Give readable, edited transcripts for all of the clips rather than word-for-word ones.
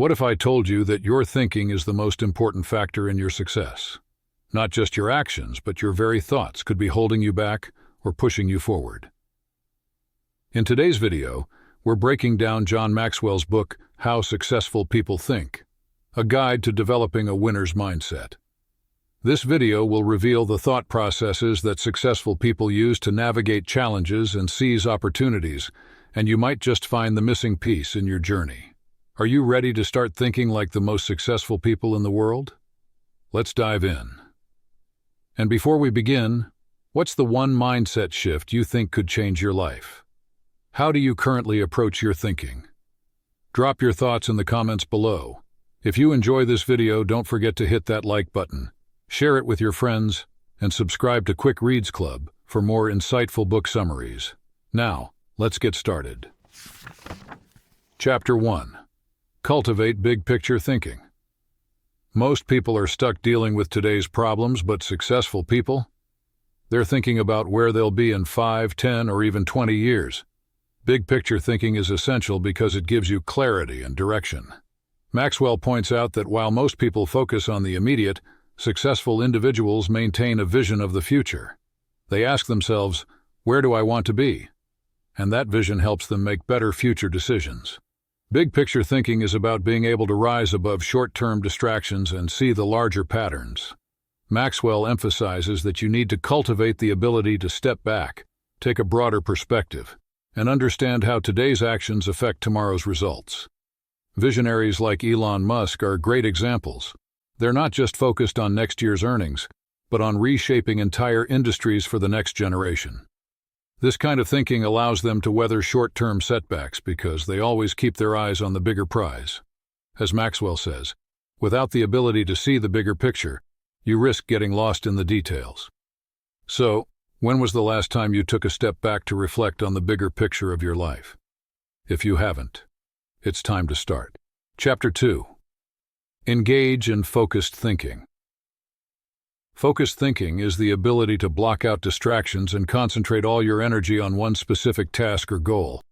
What if I told you that your thinking is the most important factor in your success? Not just your actions, but your very thoughts could be holding you back or pushing you forward. In today's video, we're breaking down John Maxwell's book, How Successful People Think, a guide to developing a winner's mindset. This video will reveal the thought processes that successful people use to navigate challenges and seize opportunities, and you might just find the missing piece in your journey. Are you ready to start thinking like the most successful people in the world? Let's dive in. And before we begin, what's the one mindset shift you think could change your life? How do you currently approach your thinking? Drop your thoughts in the comments below. If you enjoy this video, don't forget to hit that like button, share it with your friends, and subscribe to Quick Reads Club for more insightful book summaries. Now, let's get started. Chapter 1. Cultivate Big Picture Thinking. Most people are stuck dealing with today's problems, but successful people? They're thinking about where they'll be in 5, 10, or even 20 years. Big picture thinking is essential because it gives you clarity and direction. Maxwell points out that while most people focus on the immediate, successful individuals maintain a vision of the future. They ask themselves, where do I want to be? And that vision helps them make better future decisions. Big picture thinking is about being able to rise above short-term distractions and see the larger patterns. Maxwell emphasizes that you need to cultivate the ability to step back, take a broader perspective, and understand how today's actions affect tomorrow's results. Visionaries like Elon Musk are great examples. They're not just focused on next year's earnings, but on reshaping entire industries for the next generation. This kind of thinking allows them to weather short-term setbacks because they always keep their eyes on the bigger prize. As Maxwell says, without the ability to see the bigger picture, you risk getting lost in the details. So, when was the last time you took a step back to reflect on the bigger picture of your life? If you haven't, it's time to start. Chapter 2. Engage in focused thinking. Focused thinking is the ability to block out distractions and concentrate all your energy on one specific task or goal.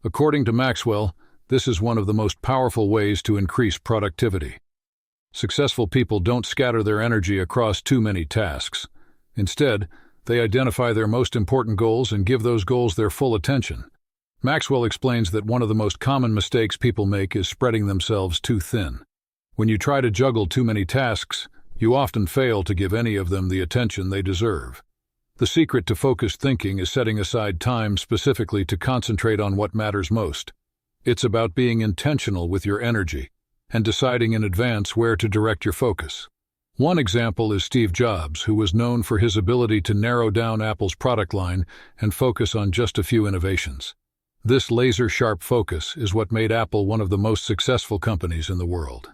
According to Maxwell, this is one of the most powerful ways to increase productivity. Successful people don't scatter their energy across too many tasks. Instead, they identify their most important goals and give those goals their full attention. Maxwell explains that one of the most common mistakes people make is spreading themselves too thin. When you try to juggle too many tasks, you often fail to give any of them the attention they deserve. The secret to focused thinking is setting aside time specifically to concentrate on what matters most. It's about being intentional with your energy and deciding in advance where to direct your focus. One example is Steve Jobs, who was known for his ability to narrow down Apple's product line and focus on just a few innovations. This laser-sharp focus is what made Apple one of the most successful companies in the world.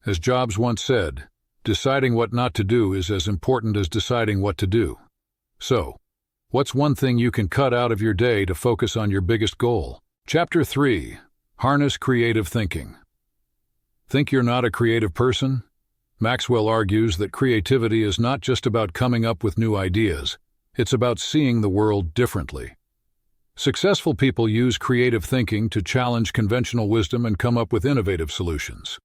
As Jobs once said, deciding what not to do is as important as deciding what to do. So, what's one thing you can cut out of your day to focus on your biggest goal? Chapter 3. Harness Creative Thinking. Think you're not a creative person? Maxwell argues that creativity is not just about coming up with new ideas, it's about seeing the world differently. Successful people use creative thinking to challenge conventional wisdom and come up with innovative solutions.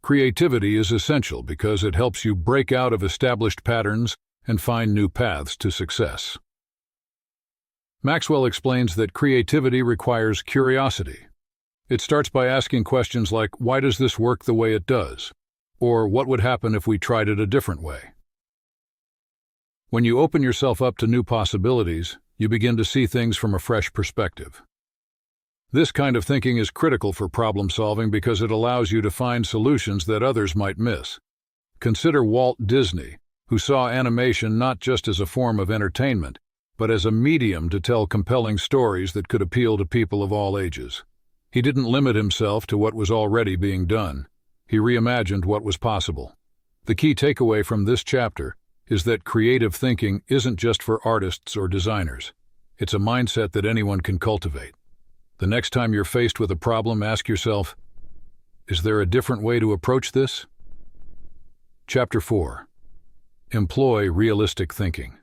Creativity is essential because it helps you break out of established patterns and find new paths to success. Maxwell explains that creativity requires curiosity. It starts by asking questions like, why does this work the way it does? Or what would happen if we tried it a different way? When you open yourself up to new possibilities, you begin to see things from a fresh perspective. This kind of thinking is critical for problem solving because it allows you to find solutions that others might miss. Consider Walt Disney, who saw animation not just as a form of entertainment, but as a medium to tell compelling stories that could appeal to people of all ages. He didn't limit himself to what was already being done. He reimagined what was possible. The key takeaway from this chapter is that creative thinking isn't just for artists or designers. It's a mindset that anyone can cultivate. The next time you're faced with a problem, ask yourself, is there a different way to approach this? Chapter 4. Employ realistic thinking.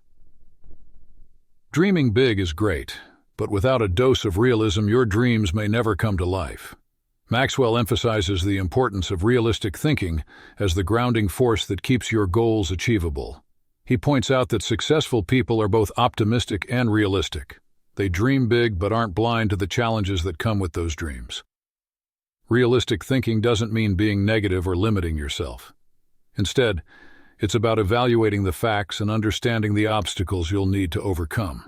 Dreaming big is great, but without a dose of realism, your dreams may never come to life. Maxwell emphasizes the importance of realistic thinking as the grounding force that keeps your goals achievable. He points out that successful people are both optimistic and realistic. They dream big but aren't blind to the challenges that come with those dreams. Realistic thinking doesn't mean being negative or limiting yourself. Instead, it's about evaluating the facts and understanding the obstacles you'll need to overcome.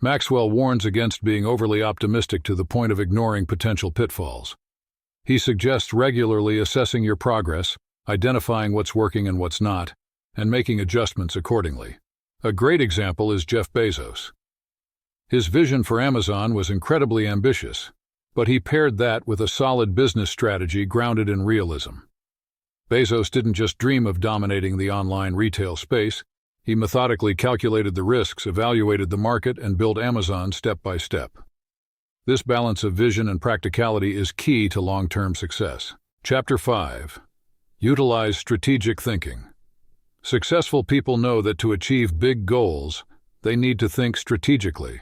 Maxwell warns against being overly optimistic to the point of ignoring potential pitfalls. He suggests regularly assessing your progress, identifying what's working and what's not, and making adjustments accordingly. A great example is Jeff Bezos. His vision for Amazon was incredibly ambitious, but he paired that with a solid business strategy grounded in realism. Bezos didn't just dream of dominating the online retail space. He methodically calculated the risks, evaluated the market, and built Amazon step by step. This balance of vision and practicality is key to long-term success. Chapter 5. Utilize strategic thinking. Successful people know that to achieve big goals, they need to think strategically.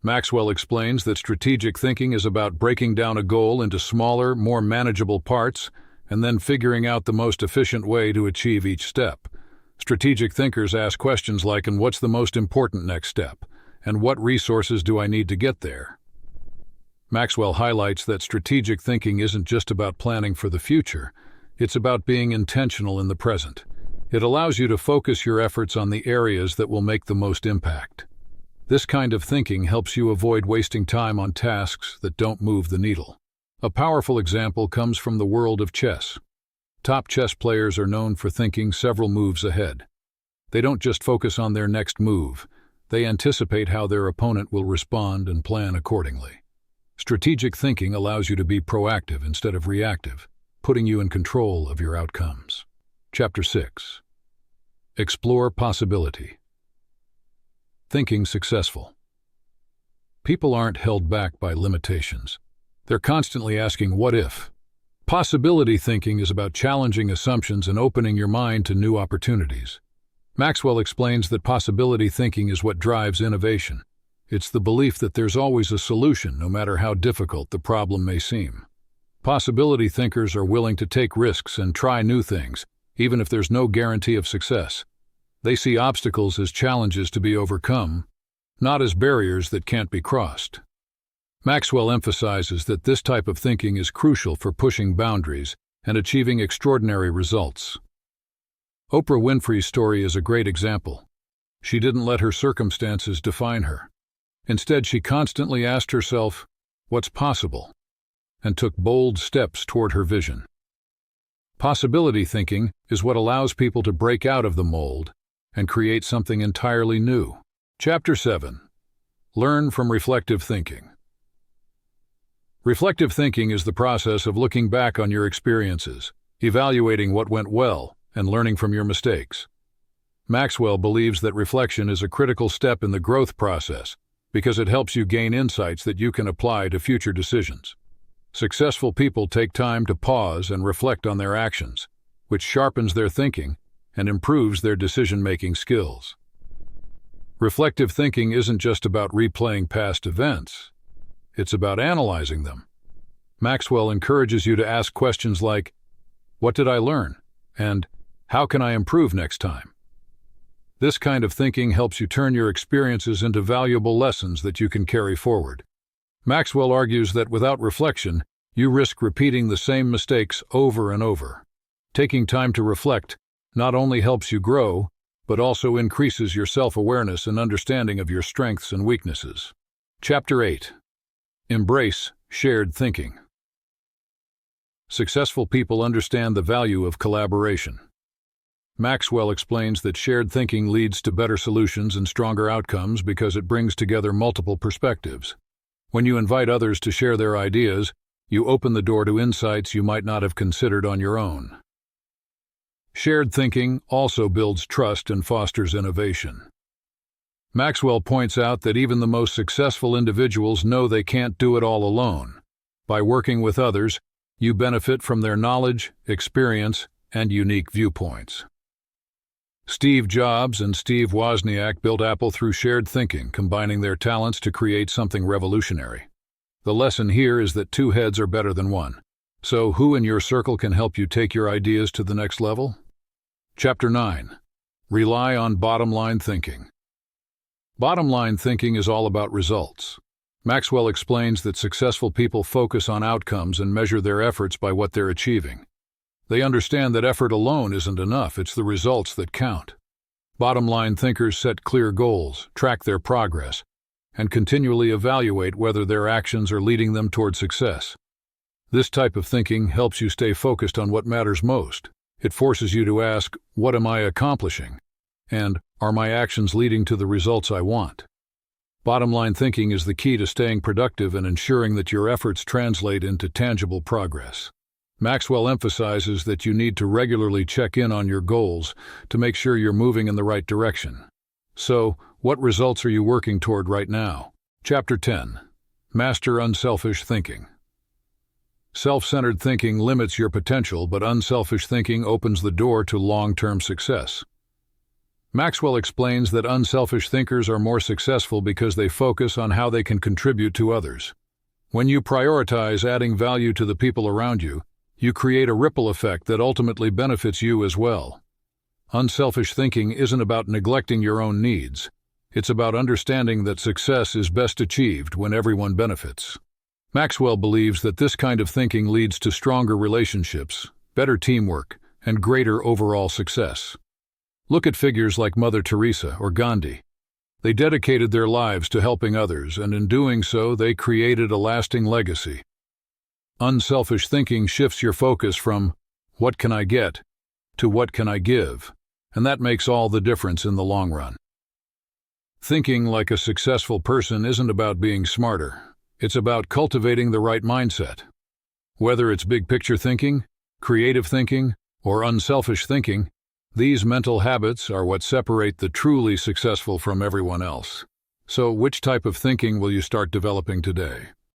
Maxwell explains that strategic thinking is about breaking down a goal into smaller, more manageable parts, and then figuring out the most efficient way to achieve each step. Strategic thinkers ask questions like, and what's the most important next step? And what resources do I need to get there? Maxwell highlights that strategic thinking isn't just about planning for the future, it's about being intentional in the present. It allows you to focus your efforts on the areas that will make the most impact. This kind of thinking helps you avoid wasting time on tasks that don't move the needle. A powerful example comes from the world of chess. Top chess players are known for thinking several moves ahead. They don't just focus on their next move, they anticipate how their opponent will respond and plan accordingly. Strategic thinking allows you to be proactive instead of reactive, putting you in control of your outcomes. Chapter 6. Explore possibility. Thinking successful. People aren't held back by limitations. They're constantly asking, what if? Possibility thinking is about challenging assumptions and opening your mind to new opportunities. Maxwell explains that possibility thinking is what drives innovation. It's the belief that there's always a solution, no matter how difficult the problem may seem. Possibility thinkers are willing to take risks and try new things, even if there's no guarantee of success. They see obstacles as challenges to be overcome, not as barriers that can't be crossed. Maxwell emphasizes that this type of thinking is crucial for pushing boundaries and achieving extraordinary results. Oprah Winfrey's story is a great example. She didn't let her circumstances define her. Instead, she constantly asked herself, what's possible? And took bold steps toward her vision. Possibility thinking is what allows people to break out of the mold and create something entirely new. Chapter 7. Learn from reflective thinking. Reflective thinking is the process of looking back on your experiences, evaluating what went well, and learning from your mistakes. Maxwell believes that reflection is a critical step in the growth process because it helps you gain insights that you can apply to future decisions. Successful people take time to pause and reflect on their actions, which sharpens their thinking and improves their decision-making skills. Reflective thinking isn't just about replaying past events. It's about analyzing them. Maxwell encourages you to ask questions like, what did I learn? And how can I improve next time? This kind of thinking helps you turn your experiences into valuable lessons that you can carry forward. Maxwell argues that without reflection, you risk repeating the same mistakes over and over. Taking time to reflect not only helps you grow, but also increases your self-awareness and understanding of your strengths and weaknesses. Chapter 8. Embrace shared thinking. Successful people understand the value of collaboration. Maxwell explains that shared thinking leads to better solutions and stronger outcomes because it brings together multiple perspectives. When you invite others to share their ideas, you open the door to insights you might not have considered on your own. Shared thinking also builds trust and fosters innovation. Maxwell points out that even the most successful individuals know they can't do it all alone. By working with others, you benefit from their knowledge, experience, and unique viewpoints. Steve Jobs and Steve Wozniak built Apple through shared thinking, combining their talents to create something revolutionary. The lesson here is that two heads are better than one. So, who in your circle can help you take your ideas to the next level? Chapter 9. Rely on bottom-line thinking. Bottom-line thinking is all about results. Maxwell explains that successful people focus on outcomes and measure their efforts by what they're achieving. They understand that effort alone isn't enough, it's the results that count. Bottom-line thinkers set clear goals, track their progress, and continually evaluate whether their actions are leading them toward success. This type of thinking helps you stay focused on what matters most. It forces you to ask, what am I accomplishing? And, are my actions leading to the results I want? Bottom-line thinking is the key to staying productive and ensuring that your efforts translate into tangible progress. Maxwell emphasizes that you need to regularly check in on your goals to make sure you're moving in the right direction. So, what results are you working toward right now? Chapter 10. Master unselfish thinking. Self-centered thinking limits your potential, but unselfish thinking opens the door to long-term success. Maxwell explains that unselfish thinkers are more successful because they focus on how they can contribute to others. When you prioritize adding value to the people around you, you create a ripple effect that ultimately benefits you as well. Unselfish thinking isn't about neglecting your own needs. It's about understanding that success is best achieved when everyone benefits. Maxwell believes that this kind of thinking leads to stronger relationships, better teamwork, and greater overall success. Look at figures like Mother Teresa or Gandhi. They dedicated their lives to helping others, and in doing so, they created a lasting legacy. Unselfish thinking shifts your focus from, what can I get, to what can I give, and that makes all the difference in the long run. Thinking like a successful person isn't about being smarter. It's about cultivating the right mindset. Whether it's big-picture thinking, creative thinking, or unselfish thinking, these mental habits are what separate the truly successful from everyone else. So, which type of thinking will you start developing today?